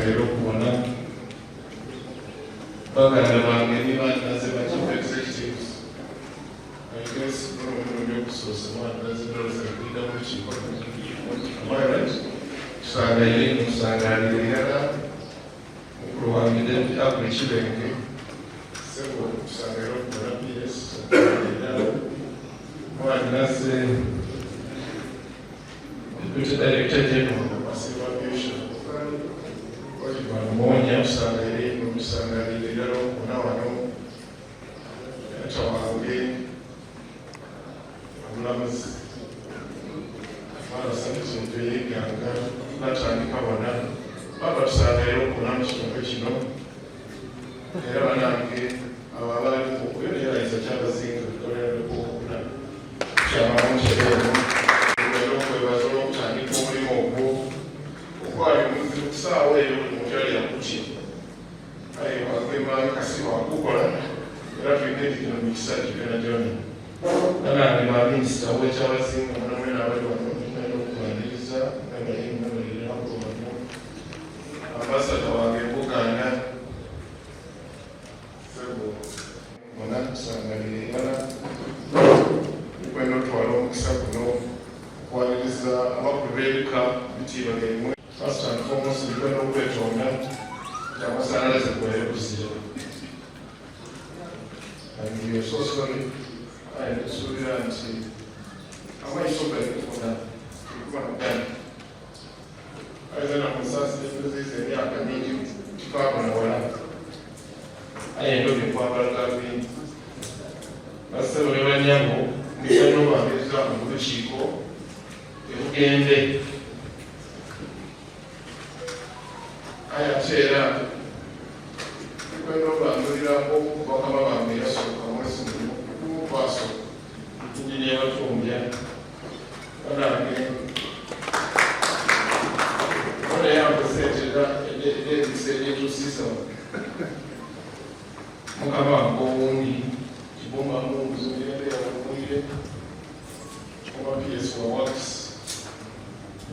tusanga okubona baganda bange nibandaze ba chief executives I guess n'omulimu okusoosa bandaze dollar kuida mu kiiko tusanga musangalirira mukulu wange David Abel Kibenge sebo tusanga okubona PS mwandase Deputy Director General Monya usangalirira okubona wano ata wange omulamuzi afaanasanikintu eyeganga natandika wona baba tusangalira okubona mu kitundu kino era banange abo abali okuyonerayiza Kyabazinga tukolerako okuna kyamamukyerero era okwebaza olwokutandika omulimu ogwo okwali muzibu kusaawa eyo buli muntu yali yakuti aye wagwemanga kasi wakukola era tulina ekino mikisa kigenda gyona nanange baminisita w'Ekyabazinga munamwena abali wano tulina okubaniriza nangayemunabalirako wano ambasada wange Buganda sebo mona tusangalirira kwenda otwala omukisa guno okwaniriza abakulu b'ebika bitiibwa gaimwe first and foremost ndikwenda okwetonda nti amasanalaze kuwere kuzira and we are so sorry nsuubira nti amaiso galikufuna tulikubana aiza namusaasi efuziiza emyaka mingi tukaabonawala aye ndoge kwabalagabi basebo ne banyango ndikwenda obambiriza mu lukiiko ebugembe ate era ndikwenda obambulirako bakama bange yasooka mwezi mukwaso Injinia Batumbya banange ona yampesetera ebiseera etusiisa mukama wange owundi kibumba munguzi mirembe yawumwire oba PS wa works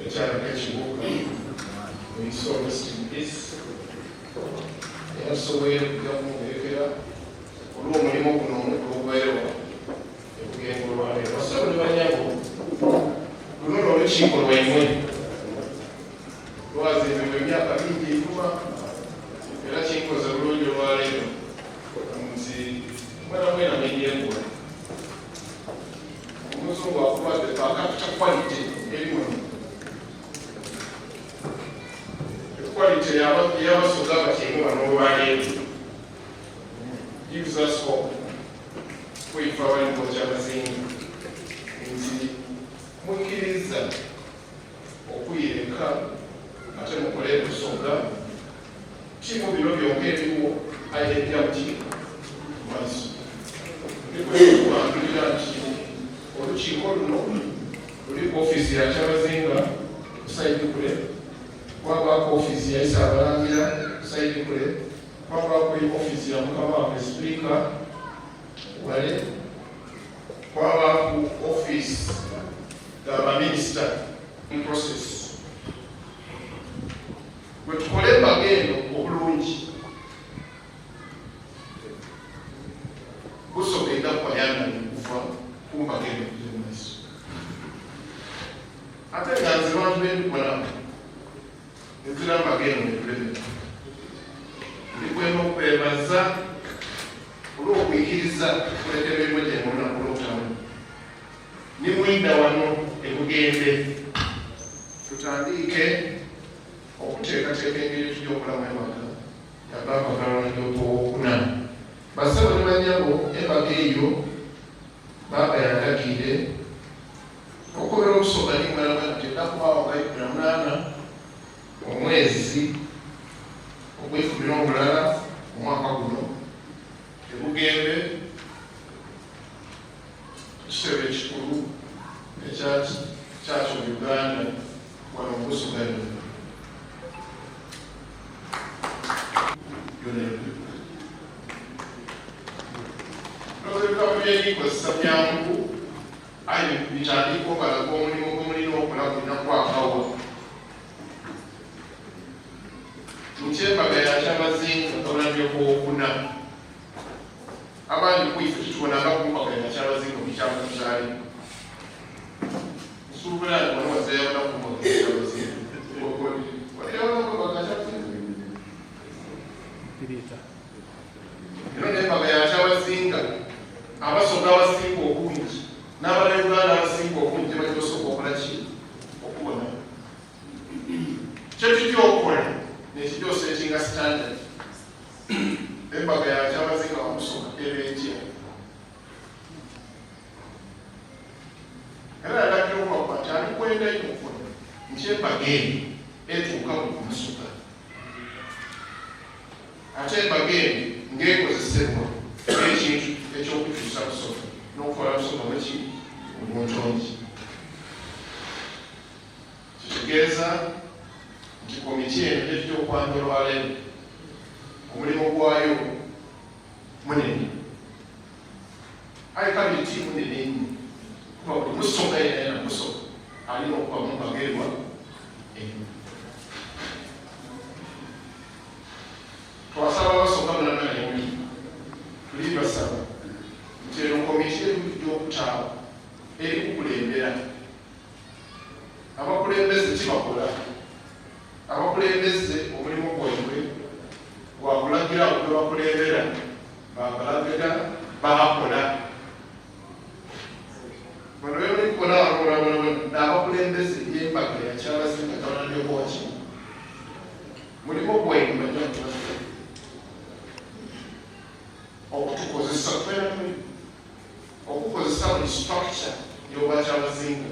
ekyalaka ekibuga oyisoolestinpis yasoboye okugamuekera olw'omulimu guno ogwerewa ebugenge olwaleero basabo ne banyago luno n'olukiiko lwaimwe lwazimbibwa emyaka mingi enuma era kinkoze bulungi olwaleero nti mwena menyekola omuzungu akubadde akatuta quality erimuno equality yabasoga abakiemu bano olwaleero gives us hope kwifa abali mu Kyabazinga nti mukkiriza okuyireka ate mukole Busoga kimu bino byonka ebiwo ayebya buti mumaiso ndikwekubangirira nti olukiiko luno luliko ofiisi ya Kyabazinga kusaidi kule kwabaako ofiisi ya Isabalangira kusaidi kule kwabaako ofiisi ya mukama wange Sipiika wale kwabaako ofiisi g'abaminisita in process bwe tukole embaga obulungi Busoga enda kuyamba okuva ku mbaga eno mu maaso ate nga nze bantu bendikola nzira mbaga eno nepulezidenti ndikwenda okwebaza olw'okuyikiriza okuleka emirimu gye mu lunaku lwokutamu ni mwinda wano ebugembe tutandike okuteekateeka engeri tugyokulamu embaga yabakakala Nadiope owokuna basabo ne banyabo embaga eyo baaba yandagire okubera Busoga nimalaga nti ennakubawo nga 18 omwezi ogw'ekumi omwaka guno ebugembe ekitebe ekikulu ekyakyo Uganda wano mu Busoga ebyenyikozesa byangu aye bitandika okalaga omulimu gwemulina okola gulina kwakawa okuna abandi kuife kitubonanga kumpakanya Kyabazinga mu kyama kyali nsubula ono wazeeyabona kumpakanya Kyabazinga eno n'embaga ya Kyabazinga abasoga abasinga obungi n'abaluganda abasinga obungi bagibasooka okola ki okubona kyetujja okukola nekijja osetinga standard embaga ya Kyabazinga wamusoga ebeetya era yalagira okubakwati alikwendayo mukuna nti embaga eno etuuka mu kumusoga ate embaga eno ng'ekozesebwa n'ekintu ekyokukyusa busoga n'okukola busoga weki obuntongi kitegeeza nti komiti eno ejja okwanja olwaleero omulimu gwayo munene ayi kabiti munene nnyo kuba buli musoga yenayena musoga alina okuba mumbagerwa eno twasaba abasoga munamanayomi tuli basaba nti eno komiti erujja okutaawa eri kukulembera abakulembeze kibakola abakulembeze omulimu gwabwe gwakulagira gwe bakulembera babalagira bakola bano bemulikukola n'abakulembeze byembaga ya Kyabazinga Nadiope mulimu gwabwe bajja kubaza okutukozesa okukozesa buli structure y'obwa Kyabazinga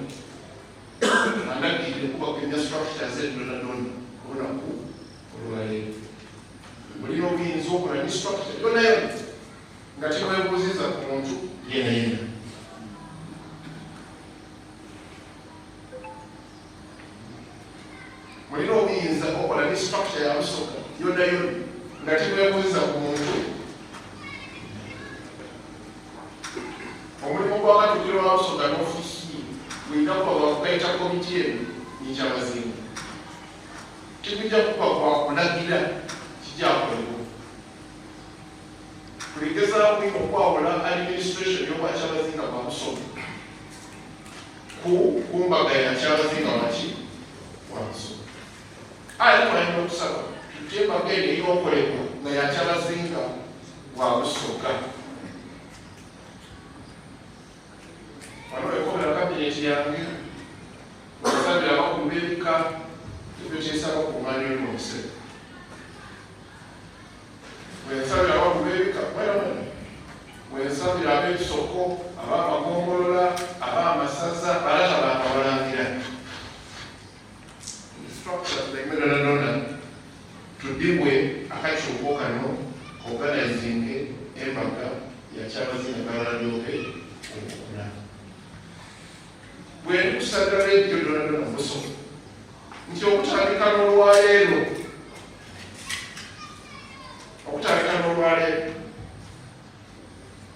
anagire kuba kwenya structure z'eddonadona olunaku olwaleero mulina obuyinza okola ni structure yonayo nga teweebuuziza ku muntu yenayena mulina obuyinza okola ni structure ya busoga yonayo nga teweebuuziza ku muntu omulimu gw'akatugiro wa busoga n'ofiisi gwina kuba gwakugaita komiti eno ni Kyabazinga tegujja kuba gwakulagira kijjakolebwa kuligezaawo kuina okwawula administration y'obwa Kyabazinga bwa busoga ku mbaga ya Kyabazinga waki wa busoga ate twalina okusaba tuti embaga eno ey'okolebwa nga ya Kyabazinga bwa busoga wano ekobera kabineti yange wasabira abakulu b'ebika ebyo kyesaba okuŋŋaanya oli mu busebe wensabira abakulu b'ebika wensabira ab'ebisoko ab'amagombolola ab'amasaza balata bakabalangira structureemerananona tudibwe akakyuko kano organizing embaga ya Kyabazinga Nadiope okuna bweri kusadala ebyo donadona mubusoga nti okutandika n'olwaleero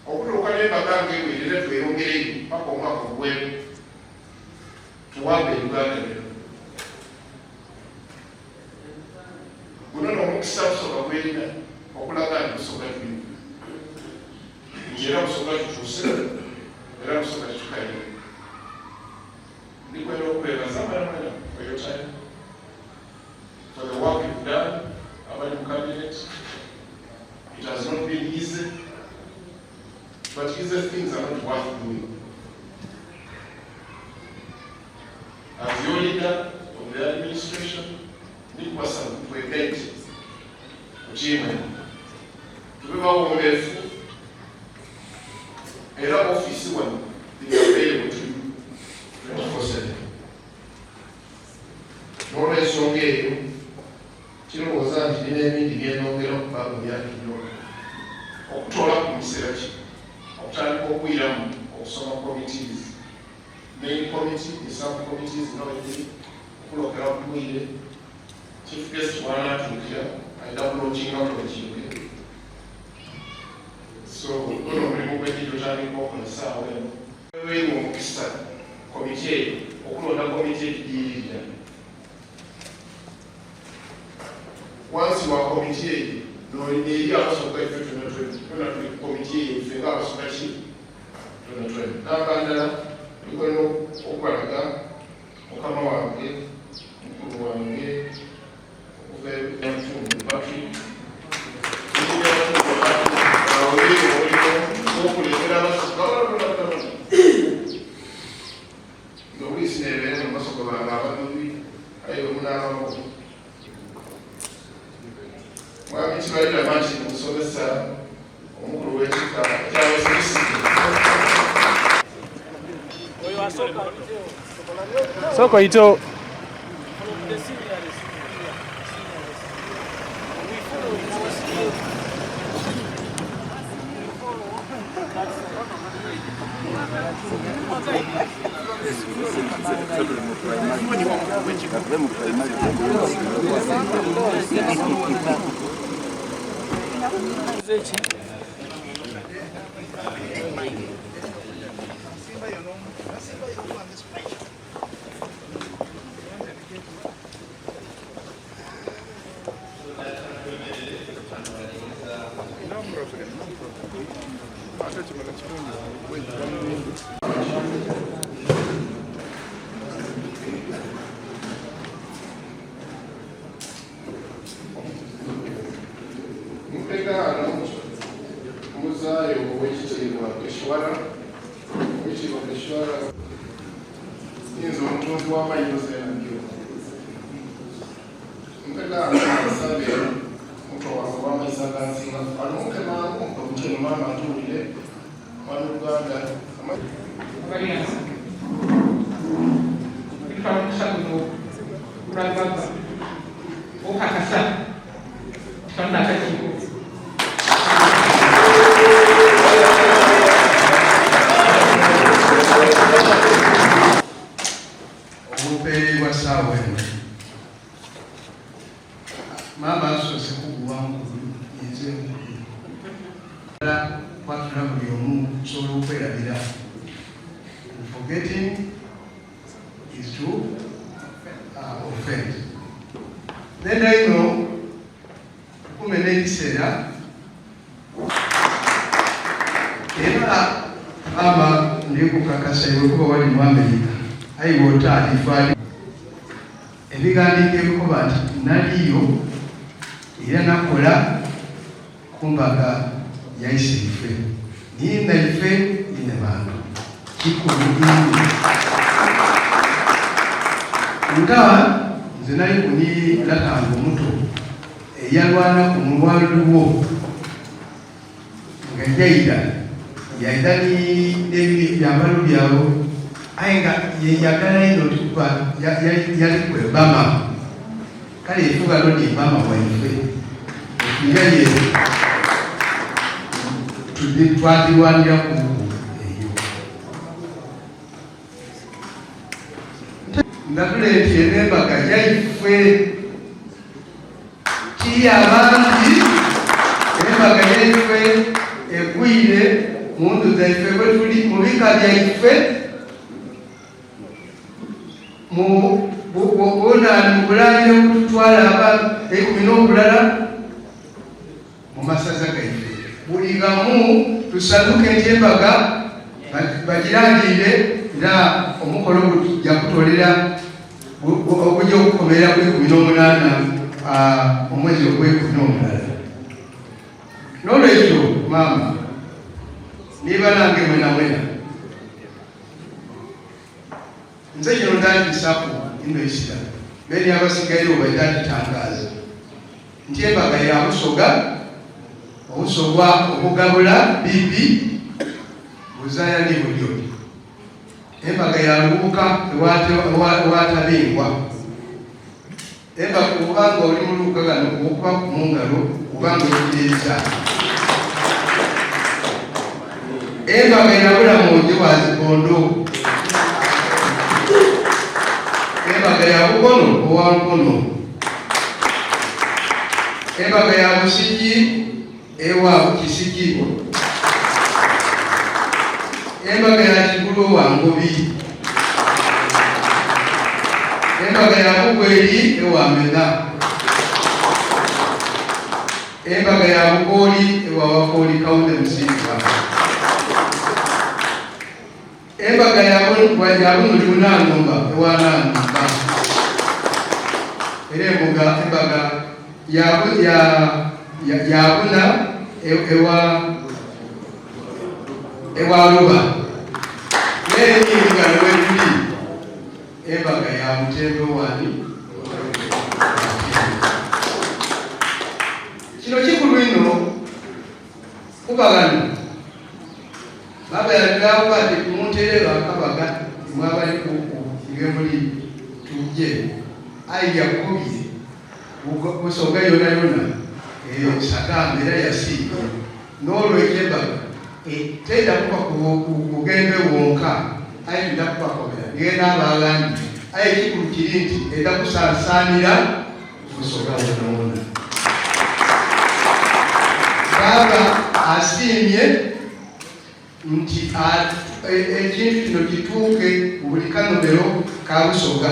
okutuuka n'embaga ng'ewerera tweyongereyo paka omwaka ogwemu tuwambe Uganda lero guno n'omukisa busoga gwerina okulaga nti busoga tuli nti era busoga tutuuse era busoga tukaire ndikwenda okwebaza malamala for your time for the work you've done abali mu cabinet. It has not been easy, but easy things are not worth doing. As your leader of the administration, ndikwasa twegete kuchimwe tubebawo omubeefu era office wano is available to you 24/7. N'olwensonga eyo kirowooza nti nina ebindi byenongera ku baago byatuliro okutoola ku biseera ki okutandika okuyiramu okusoma committees main committee ne sub committees nawebiri okulokera kumwire chief guest wanatuukira aidabulookinga kulokiruke so guno omulimu gw'enjiri otandika okola essaawa eno weweewa omukisa komiti eyo okulonda komiti ekigiyiririra wansi wa komiti eyo no eri abasoka ife tuna komiti ife ng'abasoka ki tuna n'abandala bikolera okubalaga mukama wange mukulu wange okuva enfungu batu okuleetera abasoka ngaobulisi nebeera mu masoko bange abanubi aye omunaabako mwami kibalira mangi mu kusomesa omukulu w'ekika kyabasirisitu Soko ito forgetting is to offend. Then I know kumenekisera era ama ndikukakasa iwe kuba wali mu America ayiwota alifali ebigandika ebikuba nti naliyo era nakola kumbaga yaise ife ninda ife Inhebantu kikubudini nga nze nali kuni latanga omuto eyalwana ku mulwaluluwo nga yaida n'ebiri byambalo byabo aye nga yeyagala ino tukuba yali kwebama kale efuga lodi ebama waife ekiyaye twatirwanira ku eyo nga tuleetye n'embaga yaife kiri abangi embaga yaife egwire mundu zaife bwe tuli mu bika byaife bonani mu bulangira obututwala aba 10 n'obulala mu masaza gaife buli gamu tusaduke entyembaga bagirangire era omukolo gujja kutolera ogujja okukomera ku 18 omwezi ogw'18 n'olwekyo maama niba nange mwena nze kino ndandisaku indoisira beni abasigaire obaita titangaza nti embaga ya Busoga obusogwa okugabula bibi buzaya ni bulyo embaga ya Lubuka ewatabingwa embaga kubanga oli mu lukagano okuba ku mungalo kubanga ekiteeza embaga yabula mungi wazikondo embaga ya Bukono owa Nkono embaga ya Busigi ewa Kisigi embaga ya Kigulo wa Ngobi embaga ya Bugweri ewa Mega embaga ya Bukoli ewa Wakoli Kaunde Musinga, embaga ya Bunuli Munangomba ewa Nangomba, embaga ya Buna ewa Ruba, n'ennyinga wetuli embaga ya Mutembe wani. Kino kikulu ino kubagano baba yagamba nti kumunterera akabaga mwabali ngemuli tujje ayi yakubye Busoga yona Sagambe era yasiika n'olwekyebaga tenda kuba ku Bugembe wonka ayi tenda kubakomera ngenda abagandi ayi kikulu kiri nti enda kusasanira Busoga wona. Baba asiimye nti ekintu kino kituuke buli kanobero ka Busoga.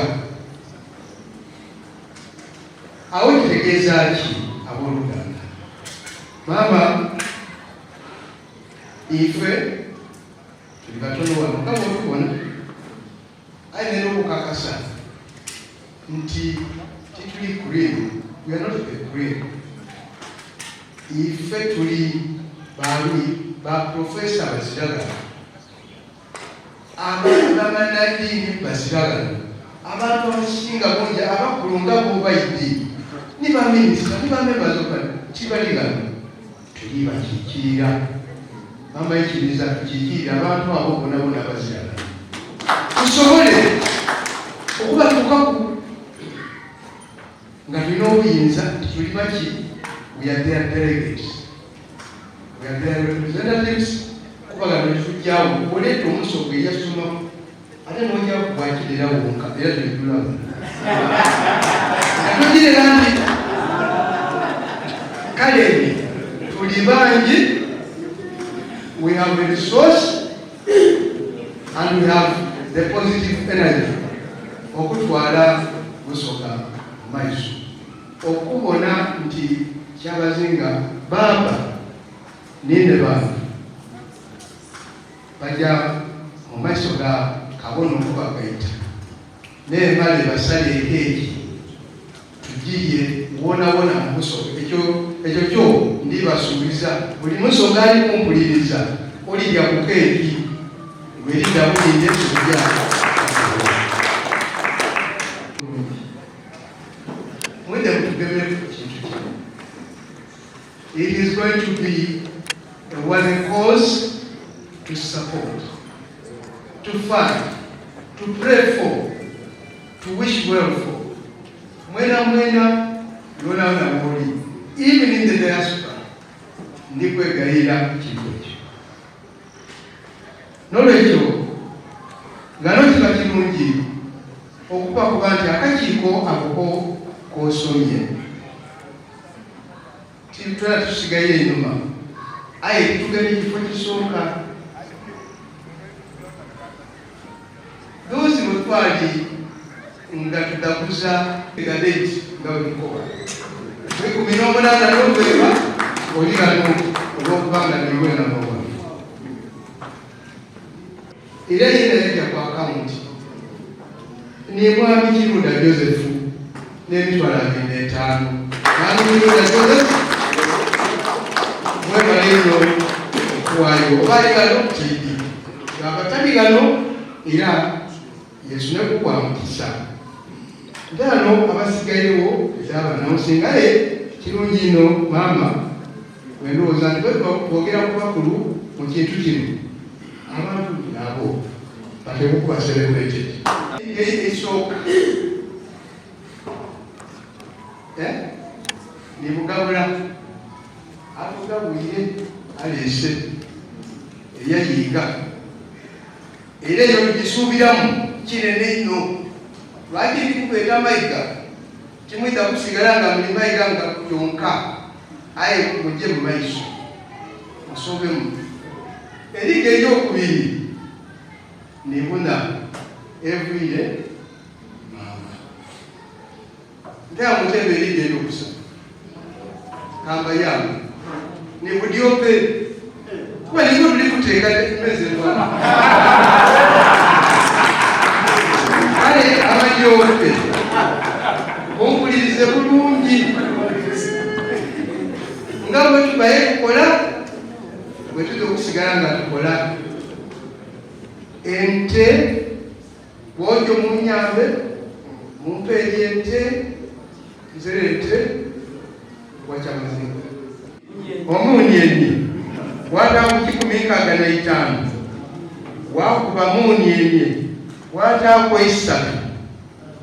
Awo kitegeeza ki abooluganda? Maama ife tuli batono wano nga bwotubona aye nera okukakasa nti tituli kuremu. We are not a kuremu. Ife tuli ba profesa baziragala, abantu b'amannaddiini baziragala, abantu abasinga bungi abakulunga b'obayidde ni baminisita ni bamemba z'okwana kibaligana tuli bakiikirira. Mama ekiriza tukiikirira abantu abo bonna baziragala tusobole okubatuukaku nga tulina obuyinza tuli baki. We are their delegates. We are their representatives. Kubagano tujjawo oleeta Omusoga eyasoma ate n'ojja kubwakirira wonka era tebitulaba. Atugirira nti kale tuli bangi, we have a resource and we have the positive energy okutwala Busoga maiso okubona nti Kyabazinga baba n'Inhebantu bajja mu maiso ga Kabona okubagaita n'embale basale ekeeki tugiye wonawona mu Busoga. Ekyo kyo ndibasuubiza buli Musoga ali kumpuliriza olirya ku keeki lweridda bulinde tujja mwende mutugembere ku kintu kino. It is going to be a worthy cause to support, to fight, to pray for, to wish well for. Mwena yona woli, even in the diaspora, ndikwegayira kintu ekyo. Nolwekyo nga kiba kirungi okuba kuba nti akakiiko ako k'osomye titwala tusigaye enyuma aye tugenda ekifo kisooka. Those mutwali nga tudakuza egadeti nga webikoba 18 Novemba oligano olwokubanga niwena nowa era yina yajja ku akawunti ni mwami Kirunda Joseph n'emitwalo 25 mwami Kirunda Joseph mwebaleyo okuwayo obaligano kutidi akatali gano era Yesu nekukwa mukisa ndano abasigayewo ezabanawusingaye kirungi ino maama wendowooza nti bwogera ku bakulu mu kintu kino abantu nabo batebukuba celebrated esooka ni Bugabula atugabuyire aleese eyayiga era eyo gisuubiramu kinene ino lwaki ndikukweta amayiga kimwita kusigala nga muli mayiga nga kyonka aye mujje mu maiso musobemu. Eriga eryokubiri nibuna evwire maama nteamutebe eriga eryokusatu abayamba ne Nadiope kuba niyo tuli kuteeka mezerwa ale Nadiope ompulirize bulungi nga bwe tubaye kukola bwe tuza okusigala nga tukola ente bw'ojo munyambe mumpe ente nzerete wa Kyabazinga omunyenye watamu 15 wakuba munyenye watamu 3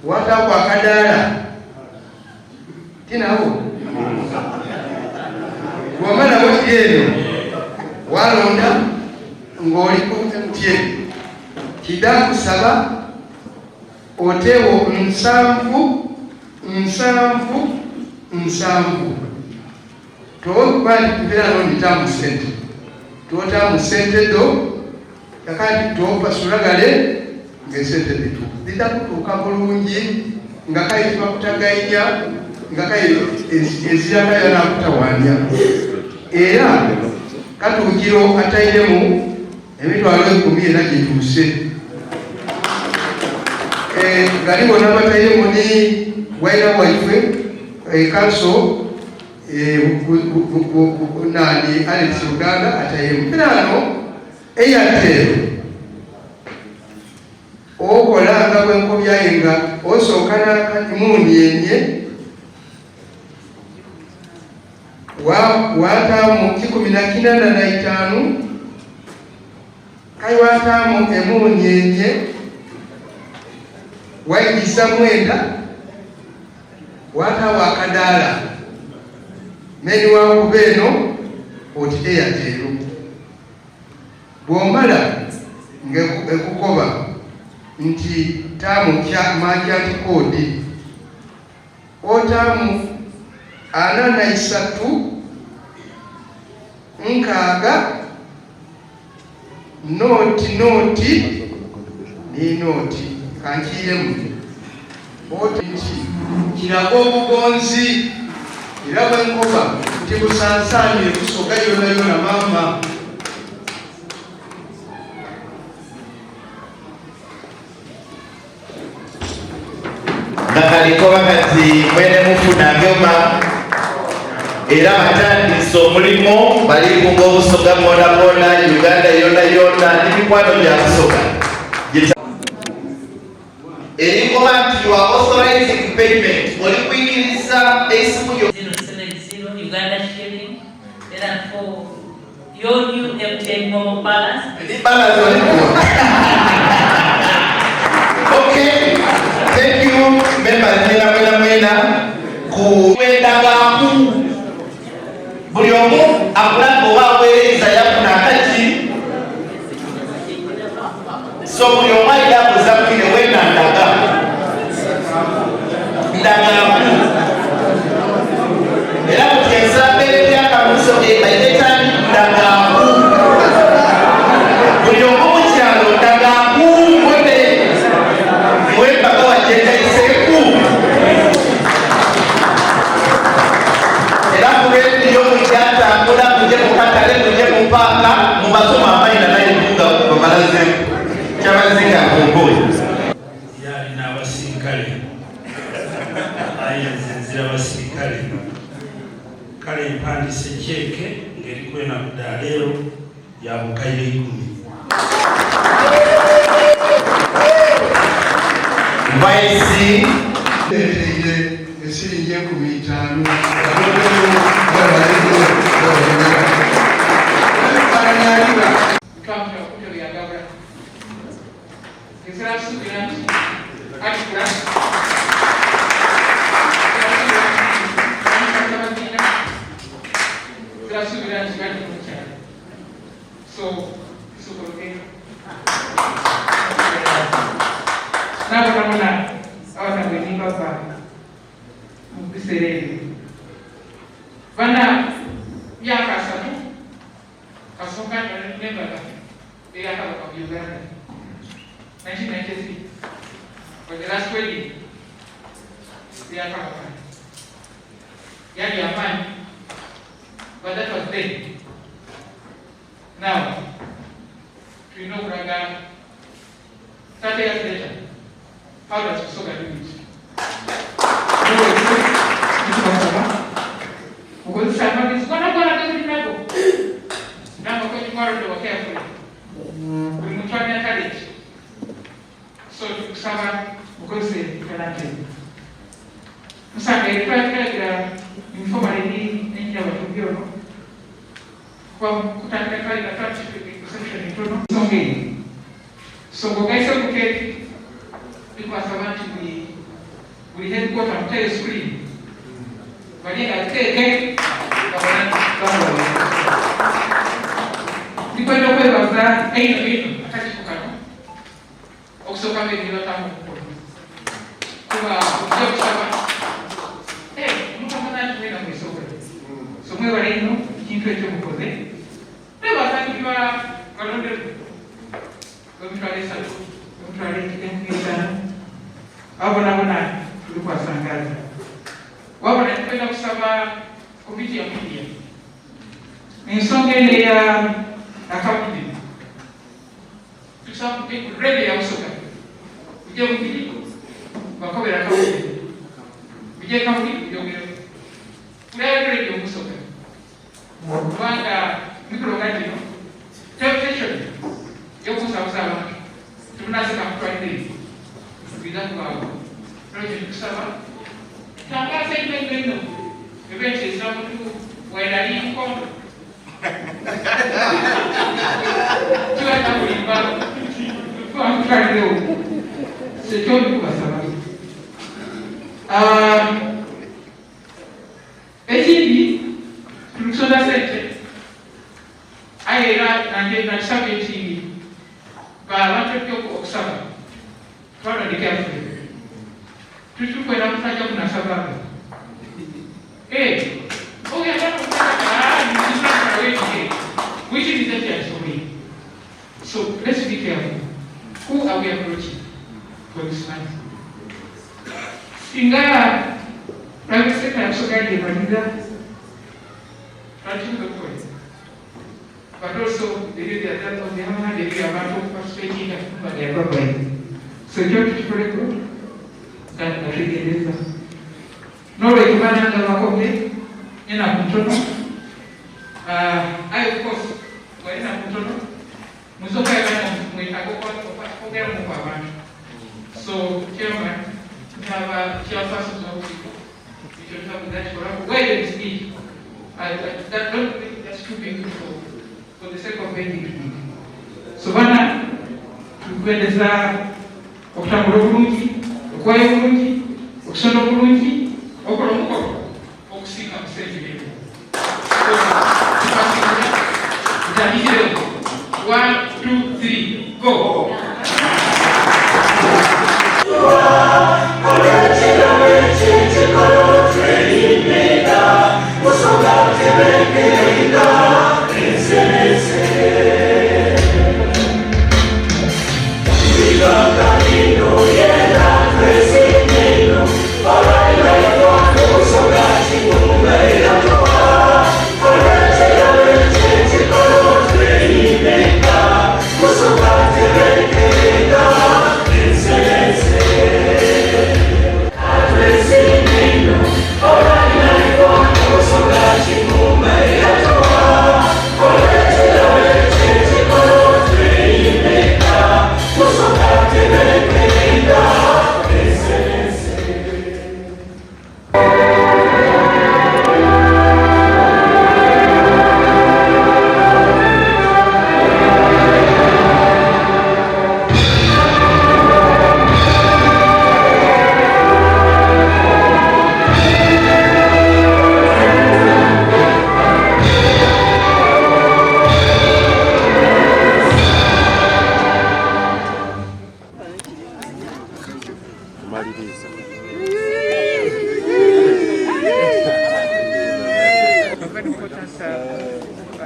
watamu Kadaga tinawo wamala wajeno walonda ngoli kumtie kidaku saba otewo nsanvu tokubali kubeera nonditamu sente totamu sente do kakati topasulagale ngesente bitu litakutuuka bulungi nga kayitibwa kutaganya nga ezirakayo nakutawanya era katuukiro atairemu emitwalo 10 era gituuse galiwo n'abatairemu ni waira waife kanso nani Alex Uganda atairemu kirano eyatero okolanga bwenkobyayenga osookana munyenye watamu 15 kai watamu emunyenye waigisa mwenda watawa Kadaga meni wakubeno oti eyatero bwomala ngekukoba nti tamu kya majanti kodi otamu 43 nkaaga noti ni noti kankiyemu oti kirago obugonzi era bwenkoba nti busansanye Busoga yona mama nakalikoba kati mwene mufuna ngema era batandise omulimu bali kunga Busoga bwona Uganda yona n'emikwano gya Busoga erikoba nti you are authorizing payment oli kuyigiriza esimu yo 070 Uganda shilling era for your new MTN Momo balance okay thank you members mwena kuwendaga buli omu akulaga owaweereza yafuna akaki so buli omu ayirakuza kine wenda ndaga era kuteesa mbere yakamuso ebaitani ndagaku buli omu mukyalo ndagaku mwene mwembaga wajendaiseku era kubediyo mukyatambula muje mukatale muje mupaka mubasoma amaina nayetunga babalaze Kyabazinga kumbuyo yali n'abasirikale ayenzenzira abasirikale kale mpandise kyeke ngerikwena kudda leero ya bukaire 10 vaisi eteire esiringi 15 Bana ya kasatu kasoka nembala dia kalau Uganda 1993 for the last wedding dia kalau yani amani but that was then. Now, we know Kadaga 30 years later. How does Busoga do it? Because somebody is going to go now we're going to work carefully. We will try and encourage. So to Saba, because they cannot do. So I try to informally in Batumbya. From Kutaka, the transportation in Tono. So guys are okay because I want to be we headquarters on tail screen. But then I say again, because the way was that ain't attached to Kano. Also coming in the town of Port. Hey, you come on, we don't so good. So we were in into a job. Never thank you are abona tulikuwa sangaza wao wanapenda kusaba kupitia media ni songele ya akaunti tusabu ready ya usoka uje mkili bakobe ya akaunti uje kaunti yongero ready ya usoka wanga mikro ngati no television yoko sawa tunasema kwa nini bidhaa kwa project kusaba tangaza ile event Isebantu waendani mkono tuwa na kulimba kwa mkali leo sio kwa sababu hivi tulisoda sete aira na sabeti ba watu pia kusaba kwa ndio careful tuchukue na kufanya kuna sababu oh yeah that's which is the case for me. So let's be careful. Who are we approaching for this month? Ingawa private sector ya Busoga Kingdom the point. But also the area that on the hand they are about to participate in the program. So you have to very good. That the regulator. No way to manage the makombe ina mtono. I of course kwa ina mtono. Musoka yana mwitako kwa kongera mu kwa bantu. So chairman, we have a chairperson of people. We should have that for where there is need. That don't think that's too big for the sake of making it big. So bana tukwendeza okutambula bulungi, okwayo bulungi, okusonda bulungi, okola omukolo okusinga musente leero. Tutandikire 1, 2, 3, go!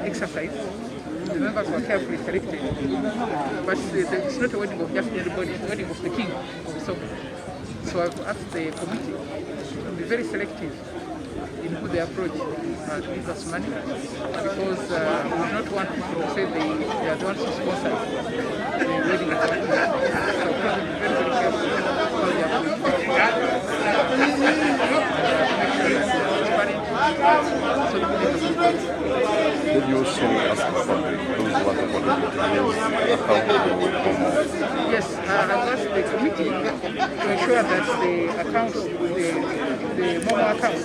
Exercise. The members were carefully selected. But it's not a wedding of just anybody, it's a wedding of the king of Busoga. So I've asked the committee to be very selective in the approach to give us money, because we do not want people to say they are the ones who sponsor the wedding. So we have to be very, very careful how they are doing. Did you also ask for those who are the account? Yes, I've asked the committee to ensure that the accounts, the mobile account,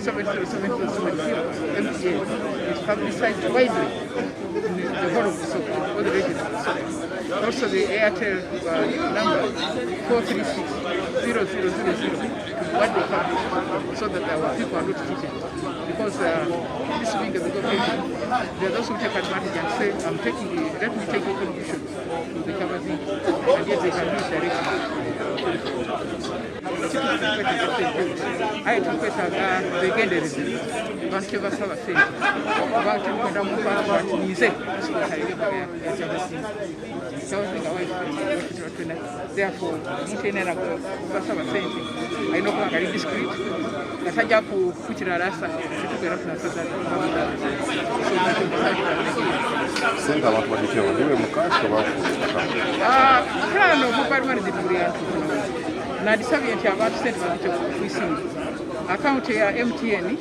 70770 MTA, is publicized widely in the whole of Busoga, all the regions of Busoga. Also the Airtel number 436-0000 what they publish, so that our people are not cheated. Because this being a big occasion, there are those who take advantage and say, let me take a contribution to the Kyabazinga, and yet they can do it directly. Aitukwetaga begendereze abantu kye basaba sente abantu kwenda mu bantu batinize therefore mutenera kubasaba sente alina okuba nga ali discreet nga tajja kukukira rasa situkwera tunasazali sente abantu bakitewa niwe mukasho fulano mubaliwani zitulyantu nadisabye nti abantu sente bazite kuisinga account ya MTN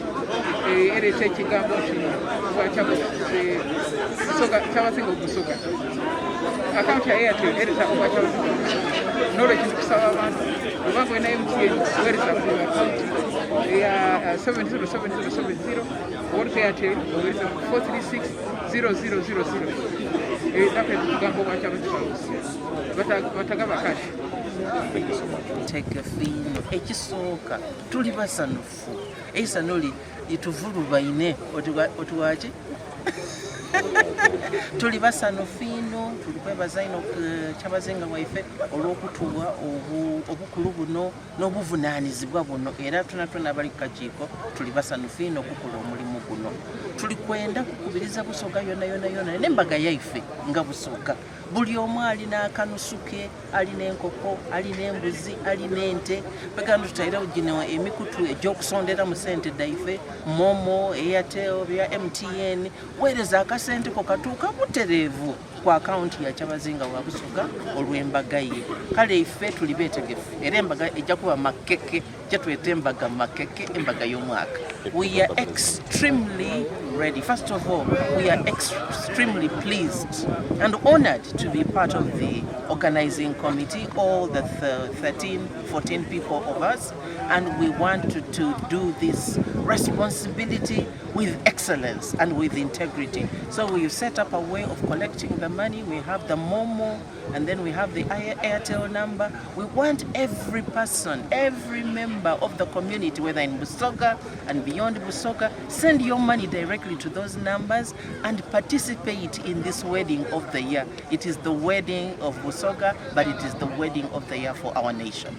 ereta ekigambo Kyabazinga Busoga, account ya Airtel ereta kuba Kyabazinga n'olwekintu kusaba abantu kubanga olina MTN wereza ku account ya 707070 owoliko Airtel owereza ku 436-0000 ekigambo bwa Kyabazinga batagaba kashi. Tegafino ekisooka tuli basanufu eisanoli lituvulubaine otuwachi tuli basanufu ino tuli kwebaza ino Kyabazinga waife olw'okutuwa obukulu buno n'obuvunaanyizibwa buno era tunatona abali ku kakiiko tuli basanufu ino okukola omulimu guno tuli kwenda kukubiriza Busoga yonna n'embaga yaife nga Busoga buli omu alina akanusu ke, alina enkoko, alina embuzi, alina ente begano tutairewo gino emikutu egy'okusondera mu sente daife Momo, Airtel, bya MTN weereza akasente ko katuuka butereevu ku akaunti ya Kyabazinga wa Busoga olw'embaga ye kale ife tuli beetegefu era embaga ejja kuba makeke gye tweta embaga makeke embaga y'omwaka. We are extremely ready. First of all, we are extremely pleased and honored to be part of the organizing committee, all the 14 people of us, and we want to do this responsibility with excellence and with integrity. So we've set up a way of collecting the money. We have the Momo and then we have the Airtel number. We want every person, every member of the community, whether in Busoga and beyond Busoga, send your money directly to those numbers and participate in this wedding of the year. It is the wedding of Busoga, but it is the wedding of the year for our nation.